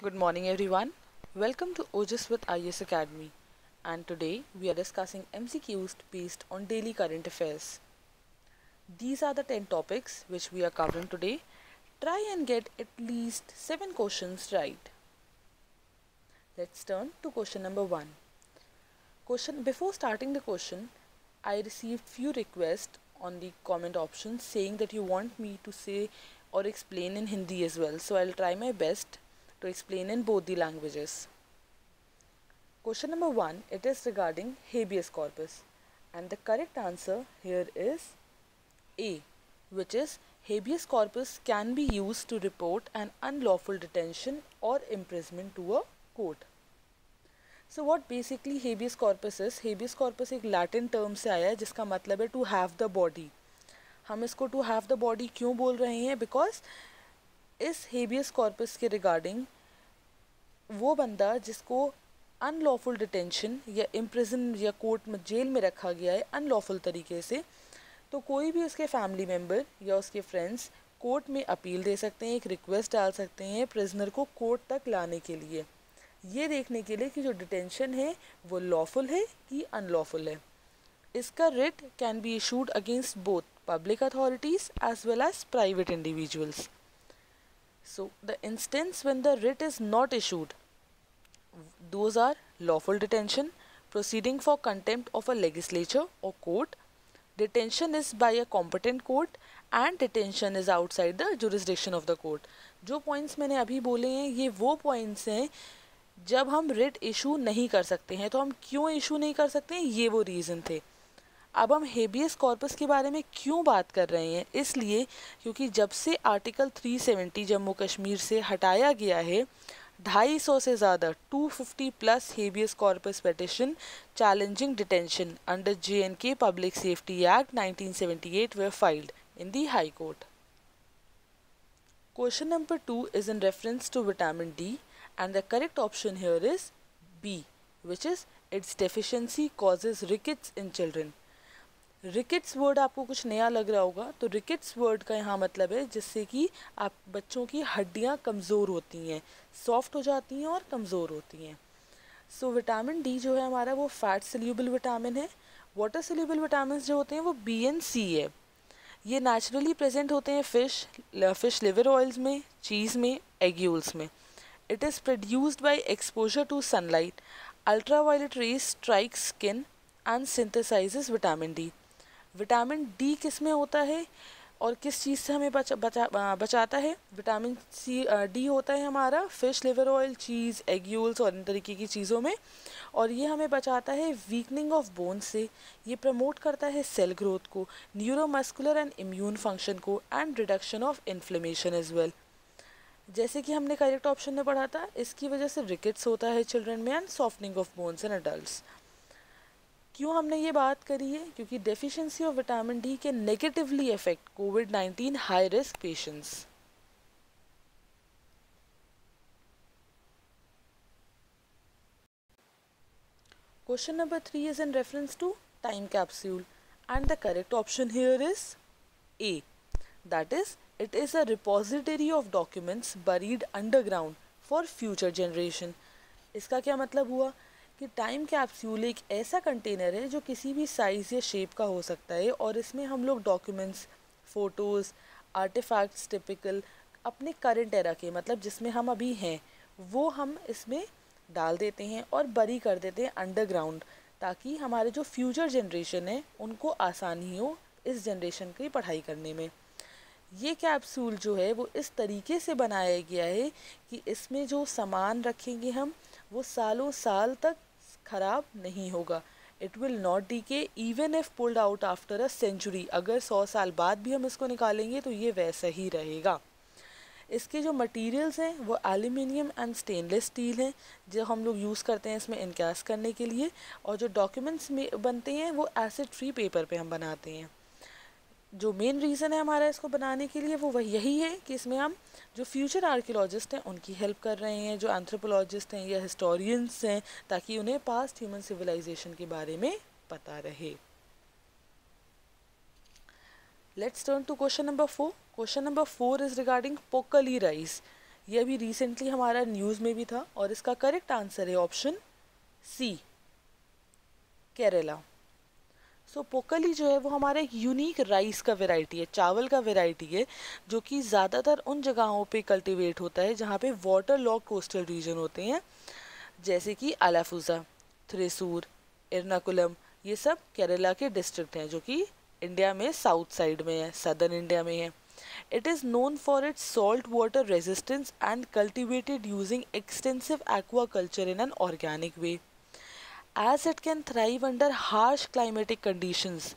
Good morning, everyone. Welcome to OJS with IS Academy. And today we are discussing MCQs based on daily current affairs. These are the 10 topics which we are covering today. Try and get at least 7 questions right. Let's turn to question number 1. Before starting the question, I received few requests on the comment option saying that you want me to say or explain in Hindi as well. So I'll try my best to explain in both the languages. Question number 1, it is regarding habeas corpus, and the correct answer here is A, which is habeas corpus can be used to report an unlawful detention or imprisonment to a court. So what basically habeas corpus is? Habeas corpus एक Latin term से आया है जिसका मतलब है to have the body. हम इसको to have the body क्यों बोल रहे हैं? बिकॉज इस हेबियस कॉर्पस के रिगार्डिंग वो बंदा जिसको अनलॉफुल डिटेंशन या इम्प्रिजन या कोर्ट में जेल में रखा गया है अनलॉफुल तरीके से, तो कोई भी उसके फैमिली मेम्बर या उसके फ्रेंड्स कोर्ट में अपील दे सकते हैं, एक रिक्वेस्ट डाल सकते हैं प्रिजनर को कोर्ट तक लाने के लिए, ये देखने के लिए कि जो डिटेंशन है वो लॉफुल है कि अनलॉफुल है. इसका writ can be issued against both public authorities as well as private individuals. So the instance when the writ is not issued, those are lawful detention, proceeding for contempt of a legislature or court, detention is by a competent court, and detention is outside the jurisdiction of the court. जो points मैंने अभी बोले हैं ये वो points हैं जब हम writ issue नहीं कर सकते हैं. तो हम क्यों issue नहीं कर सकते हैं, ये वो reason थे. अब हम हेबियस कॉर्पस के बारे में क्यों बात कर रहे हैं? इसलिए क्योंकि जब से आर्टिकल 370 जम्मू कश्मीर से हटाया गया है, 250 से ज़्यादा 250 plus habeas corpus petition challenging detention under JNK public safety act 1978 were filed in the High Court. Question number 2 is in reference to vitamin D and the correct option here is B, which is its deficiency causes rickets in children. Rickets word आपको कुछ नया लग रहा होगा, तो rickets word का यहाँ मतलब है जिससे कि आप बच्चों की हड्डियाँ कमज़ोर होती हैं, सॉफ्ट हो जाती हैं और कमज़ोर होती हैं. सो विटामिन डी जो है हमारा वो फैट सोल्यूबल विटामिन है. वाटर सोल्यूबल विटामिन जो होते हैं वो B and C है. ये नेचुरली प्रेजेंट होते हैं फिश लिवर ऑयल्स में, चीज़ में, एग्यूल्स में. It is produced by exposure to sunlight. Ultraviolet rays strike skin and synthesises vitamin D. Vitamin D किस में होता है और किस चीज़ से हमें बचाता है? विटामिन डी होता है हमारा फिश लिवर ऑयल, चीज़, एग्यूल्स और इन तरीके की चीज़ों में, और ये हमें बचाता है वीकनिंग ऑफ बोन से. ये प्रमोट करता है सेल ग्रोथ को, न्यूरोमस्कुलर एंड इम्यून फंक्शन को, and reduction of inflammation as well. जैसे कि हमने करेक्ट ऑप्शन में पढ़ा था, इसकी वजह से रिकेट्स होता है चिल्ड्रन में and softening of bones in adults. क्यों हमने ये बात करी है? क्योंकि डेफिशिएंसी ऑफ विटामिन डी के नेगेटिवली अफेक्ट कोविड-19 high risk patients. Question number 3 is in reference to time capsule and the correct option here is A, that is it is a repository of documents buried underground for future generation. इसका क्या मतलब हुआ कि time capsule एक ऐसा container है जो किसी भी साइज़ या शेप का हो सकता है, और इसमें हम लोग डॉक्यूमेंट्स, फ़ोटोज़, आर्टिफैक्ट्स टिपिकल अपने करंट एरा के, मतलब जिसमें हम अभी हैं, वो हम इसमें डाल देते हैं और बरी कर देते हैं अंडरग्राउंड, ताकि हमारे जो फ्यूचर जनरेशन है उनको आसानी हो इस जनरेशन की पढ़ाई करने में. ये कैप्सूल जो है वो इस तरीके से बनाया गया है कि इसमें जो सामान रखेंगे हम वो सालों साल तक ख़राब नहीं होगा. It will not decay even if pulled out after a century. अगर 100 साल बाद भी हम इसको निकालेंगे तो ये वैसा ही रहेगा. इसके जो मटेरियल्स हैं वो एल्यूमिनियम एंड स्टेनलेस स्टील हैं जो हम लोग यूज़ करते हैं इसमें इनकैस करने के लिए, और जो डॉक्यूमेंट्स में बनते हैं वो एसिड फ्री पेपर पे हम बनाते हैं. जो मेन रीज़न है हमारा इसको बनाने के लिए वो वही यही है कि इसमें हम जो फ्यूचर आर्कियोलॉजिस्ट हैं उनकी हेल्प कर रहे हैं, जो एंथ्रोपोलॉजिस्ट हैं या हिस्टोरियंस हैं, ताकि उन्हें पास्ट ह्यूमन सिविलाइजेशन के बारे में पता रहे. Let's turn to question number 4. Question number 4 is regarding Pokkali rice. ये अभी रिसेंटली हमारा न्यूज़ में भी था और इसका करेक्ट आंसर है ऑप्शन सी, केरला। सो पोकली जो है वो हमारा एक यूनिक राइस का वेराइटी है, चावल का वेराइटी है, जो कि ज़्यादातर उन जगहों पे कल्टीवेट होता है जहाँ पे वाटर लॉक कोस्टल रीजन होते हैं, जैसे कि आलाफुजा, थ्रेसूर, एर्नाकुलम। ये सब केरला के डिस्ट्रिक्ट हैं जो कि इंडिया में साउथ साइड में है, सदर्न इंडिया में है। It is known for its salt water resistance and cultivated using extensive aquaculture in an organic way. As it can thrive under harsh climatic conditions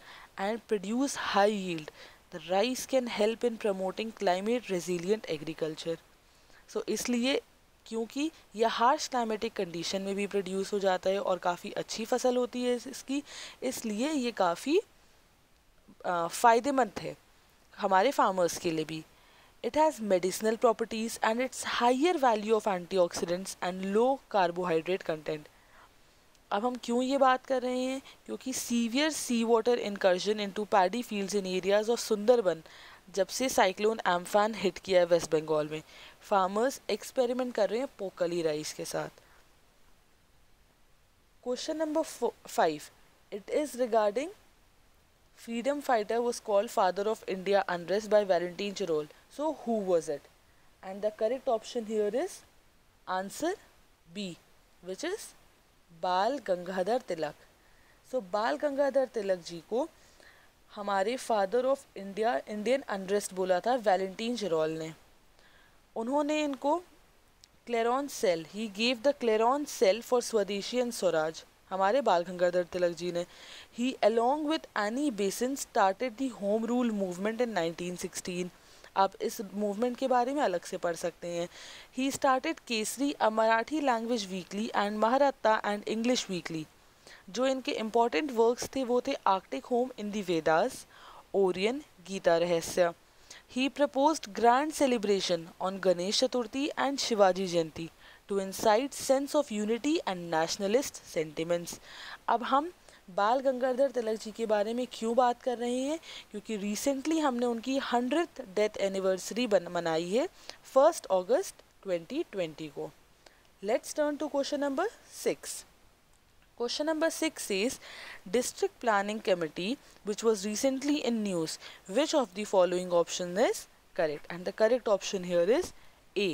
and produce high yield, the rice can help in promoting climate resilient agriculture. So इसलिए क्योंकि यह harsh climatic condition में भी produce हो जाता है और काफ़ी अच्छी फसल होती है इसकी, इसलिए ये काफ़ी फ़ायदेमंद है हमारे फार्मर्स के लिए भी। It has medicinal properties and its higher value of antioxidants and low carbohydrate content. अब हम क्यों ये बात कर रहे हैं, क्योंकि severe sea water incursion into paddy fields in areas of Sundarban, जब से साइक्लोन एम्फान हिट किया है वेस्ट बंगाल में, फार्मर्स एक्सपेरिमेंट कर रहे हैं पोकली राइस के साथ। Question number 5, it is regarding freedom fighter was called father of India unrest by Valentine Chirol. So who was it? And the correct option here is answer B, which is बाल गंगाधर तिलक। सो बाल गंगाधर तिलक जी को हमारे father of India Indian unrest बोला था Valentine Chirol ने। उन्होंने इनको clarion call, he gave the clarion call for swadeshi and swaraj, हमारे बाल गंगाधर तिलक जी ने। He along with Annie Besant started the home rule movement in 1916। आप इस मूवमेंट के बारे में अलग से पढ़ सकते हैं। He started Kesari, a Marathi language weekly, and Mahratta and English weekly. जो इनके इम्पॉर्टेंट वर्क्स थे वो थे Arctic home in the Vedas, Orion, Gita Rahasya. He proposed grand celebration on Ganesh Chaturthi and Shivaji Jayanti to incite sense of unity and nationalist sentiments। अब हम बाल गंगाधर तिलक जी के बारे में क्यों बात कर रहे हैं, क्योंकि रिसेंटली हमने उनकी 100th डेथ एनिवर्सरी मनाई है 1 अगस्त 2020 को। Let's turn to question number 6। Question number 6 says, District Planning Committee, which was recently in news, which of the following option is correct? And the correct option here is A,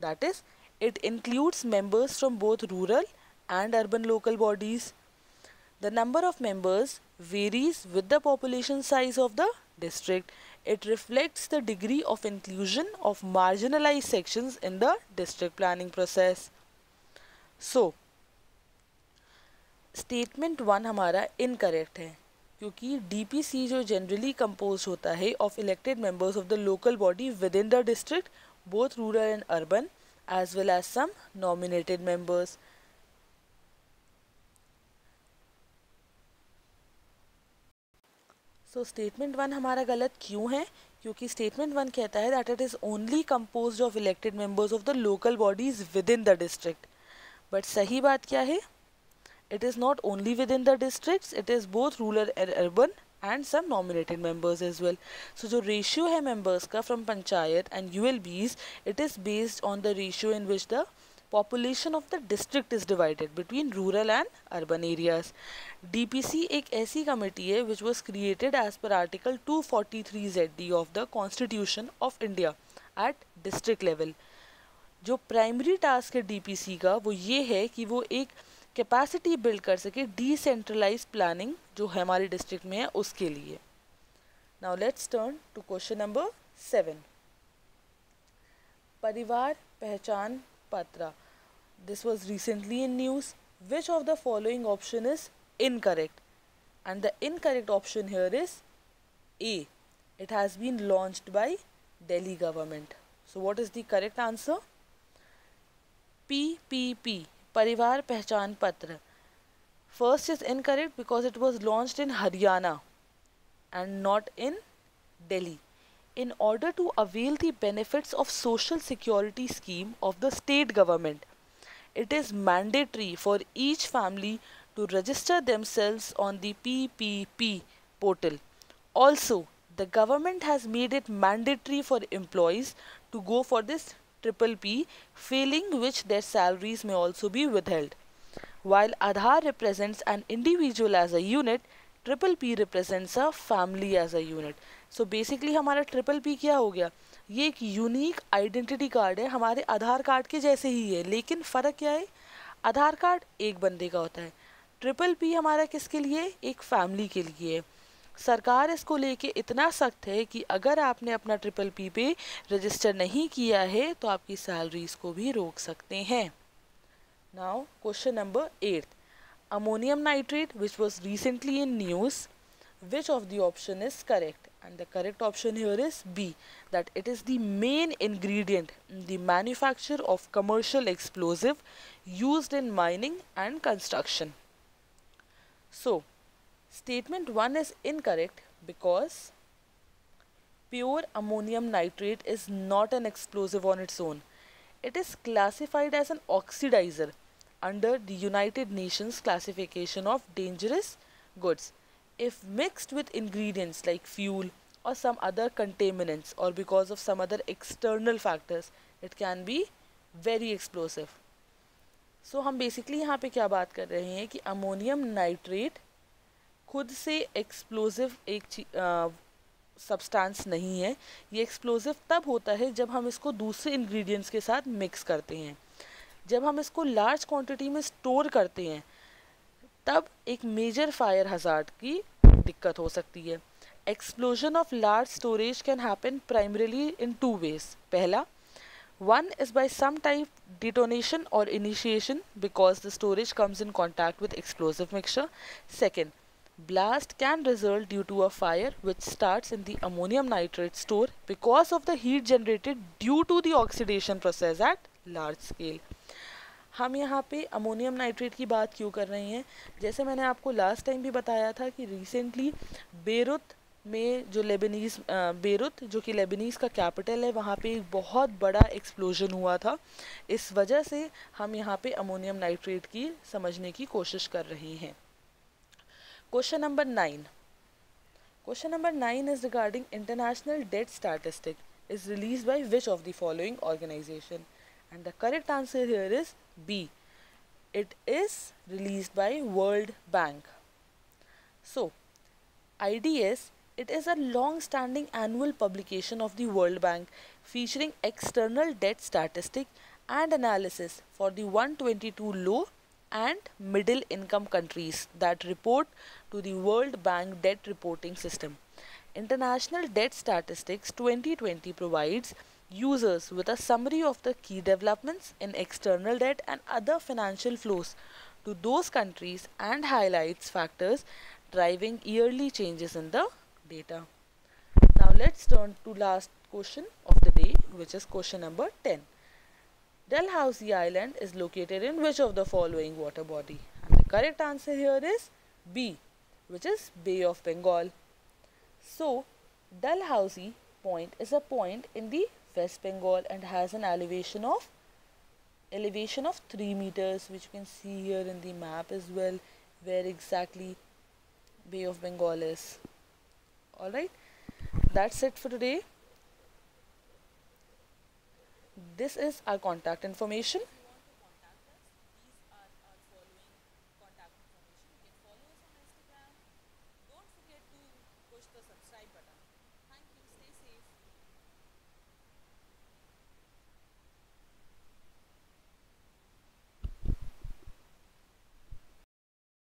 that is, it includes members from both rural and urban local bodies. The number of members varies with the population size of the district. It reflects the degree of inclusion of marginalized sections in the district planning process. So, statement 1 हमारा incorrect है, क्योंकि DPC जो generally compose होता है of elected members of the local body with in the district, both rural and urban, as well as some nominated members. So statement 1 हमारा गलत क्यों है, क्योंकि statement 1 कहता है that it is only composed of elected members of the local bodies within the district. But सही बात क्या है, it is not only within the districts, it is both rural and urban and some nominated members as well. So जो ratio है members का from panchayat and ULBs, it is based on the ratio in which the population of the district is divided between rural and urban areas. DPC एक ऐसी committee है which was created as per article 243 ZD of the Constitution of India at district level. जो primary task है DPC का वो ये है कि वो एक कैपेसिटी बिल्ड कर सके डिसेंट्रलाइज प्लानिंग जो हमारे डिस्ट्रिक्ट में है उसके लिए। Now let's turn to question number 7। परिवार पहचान पत्र, this was recently in news. Which of the following option is incorrect? And the incorrect option here is A, it has been launched by Delhi government. So what is the correct answer? PPP, परिवार पहचान पत्र. First is incorrect because it was launched in Haryana and not in Delhi. In order to avail the benefits of social security scheme of the state government, it is mandatory for each family to register themselves on the PPP portal. Also, the government has made it mandatory for employees to go for this Triple P, failing which their salaries may also be withheld. While Aadhaar represents an individual as a unit, Triple P represents a family as a unit. So basically हमारा Triple P क्या हो गया? ये एक unique identity card है, हमारे आधार card के जैसे ही है, लेकिन फ़र्क क्या है? आधार कार्ड एक बंदे का होता है, ट्रिपल पी हमारा किसके लिए? एक फैमिली के लिए है। सरकार इसको लेके इतना सख्त है कि अगर आपने अपना ट्रिपल पी पे रजिस्टर नहीं किया है तो आपकी सैलरीज को भी रोक सकते हैं। Now question number 8, ammonium nitrate which was recently in news, which of the option is correct? And the correct option here is B, that it is the main ingredient in the manufacture of commercial explosive used in mining and construction. So statement 1 is incorrect because pure ammonium nitrate is not an explosive on its own. It is classified as an oxidizer under the United Nations classification of dangerous goods. If mixed with ingredients like fuel or some other contaminants or because of some other external factors, it can be very explosive. So हम basically यहाँ पे क्या बात कर रहे हैं कि ammonium nitrate खुद से एक्सप्लोजिव एक सब्सटेंस नहीं है। ये एक्सप्लोजिव तब होता है जब हम इसको दूसरे इंग्रेडिएंट्स के साथ मिक्स करते हैं। जब हम इसको लार्ज क्वांटिटी में स्टोर करते हैं तब एक मेजर फायर हजार्ड की दिक्कत हो सकती है। Explosion of large storage can happen primarily in 2 ways. पहला, one is by some type detonation or initiation because the storage comes in contact with explosive mixture. Second, blast can result due to a fire which starts in the ammonium nitrate store because of the heat generated due to the oxidation process at large scale. हम यहाँ पे ammonium nitrate की बात क्यों कर रहे हैं? जैसे मैंने आपको लास्ट टाइम भी बताया था कि रिसेंटली बेरुत में जो लेबनीज़ बेरुत जो कि लेबनीज़ का कैपिटल है, वहाँ पे एक बहुत बड़ा एक्सप्लोजन हुआ था। इस वजह से हम यहाँ पे अमोनियम नाइट्रेट की समझने की कोशिश कर रहे हैं। Question number 9, question number 9 is regarding international debt statistic is released by which of the following organisation? And the correct answer here is B. It is released by World Bank. So, IDS, it is a long-standing annual publication of the World Bank featuring external debt statistic and analysis for the 122 low and middle income countries that report to the World Bank debt reporting system. International Debt Statistics 2020 provides users with a summary of the key developments in external debt and other financial flows to those countries and highlights factors driving yearly changes in the data. Now let's turn to last question of the day, which is question number 10. Dalhousie Island is located in which of the following water body? And the correct answer here is B, which is Bay of Bengal. So Dalhousie Point is a point in the West Bengal and has an elevation of 3 meters, which you can see here in the map as well, where exactly Bay of Bengal is. Alright, that's it for today. This is our contact information.